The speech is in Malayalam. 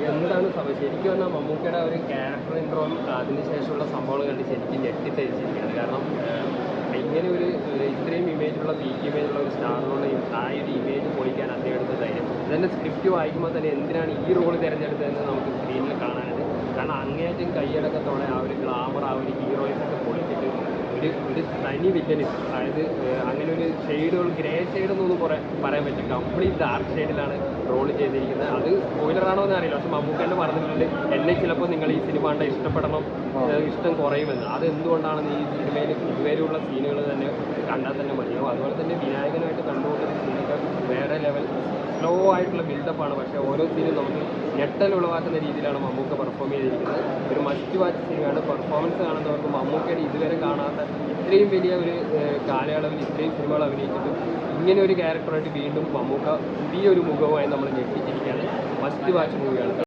എന്താണ് ശരിക്കും പറഞ്ഞാൽ മമ്മൂക്കയുടെ ഒരു ക്യാരക്ടർ ഇൻട്രോയും അതിനുശേഷമുള്ള സംഭവങ്ങൾ കണ്ട് ശരിക്കും ഞെട്ടിത്തരിച്ചിരിക്കുകയാണ്. കാരണം ഇങ്ങനെ ഒരു ഇത്രയും ഇമേജുള്ള പീക്ക് ഇമേജുള്ള ഒരു സ്റ്റാറിനുള്ള ആ ഒരു ഇമേജ് പൊളിക്കാൻ അദ്ദേഹം എടുത്ത ധൈര്യം ഇതന്നെ സ്ക്രിപ്റ്റ് വായിക്കുമ്പോൾ തന്നെ എന്തിനാണ് ഈ റോള് തിരഞ്ഞെടുത്തതെന്ന് നമുക്ക് സ്ക്രീനിൽ കാണാനുണ്ട്. കാരണം അങ്ങേയറ്റം കൈയടക്കത്തോടെ ആ ഒരു ഗ്ലാമർ ആ ഒരു ഹീറോയിസൊക്കെ പൊളിച്ചിട്ട് ഒരു തനി വില്ലനിസം, അതായത് അങ്ങനെ ഒരു ഷെയ്ഡുകൾ ഗ്രേ ഷെയ്ഡൊന്നും പറയാൻ പറ്റും. കംപ്ലീറ്റ് ഡാർക്ക് ഷെയ്ഡിലാണ് റോൾ ചെയ്തിരിക്കുന്നത്. അത് സ്പോയിലറാണോ എന്ന് അറിയില്ല, പക്ഷെ മമ്മൂക്ക തന്നെ പറഞ്ഞിട്ടുണ്ട് എന്നെ ചിലപ്പോൾ നിങ്ങൾ ഈ സിനിമ കണ്ട ഇഷ്ടപ്പെടണം, ഇഷ്ടം കുറയുമെന്ന്. അത് എന്തുകൊണ്ടാണെന്ന് ഈ സിനിമയിൽ ഇതുവരെയുള്ള സീനുകൾ തന്നെ കണ്ടാൽ തന്നെ മതിയാവും. അതുപോലെ തന്നെ വിനായകനായിട്ട് കണ്ടുകൊണ്ടുള്ള സീനൊക്കെ വേറെ ലെവൽ സ്ലോ ആയിട്ടുള്ള ബിൽഡപ്പാണ്. പക്ഷേ ഓരോ സീനും നമുക്ക് ഞെട്ടൽ ഉളവാക്കുന്ന രീതിയിലാണ് മമ്മൂക്ക പെർഫോം ചെയ്തിരിക്കുന്നത്. ഒരു മസ്റ്റ് വാച്ച് സിനിമയാണ്. പെർഫോമൻസ് കാണുന്നവർക്ക് മമ്മൂക്കയുടെ ഇതുവരെ കാണാത്ത ഇത്രയും വലിയ ഒരു കാലയളവിൽ ഇത്രയും സിനിമകൾ അഭിനയിച്ചിട്ടും ഇങ്ങനെ ഒരു ക്യാരക്ടറായിട്ട് വീണ്ടും മമ്മൂക്ക പുതിയൊരു മുഖവുമായി നമ്മൾ ഞെട്ടിച്ചിരിക്കുകയാണ്. മസ്റ്റ് വാച്ച് മൂവിയാണ്.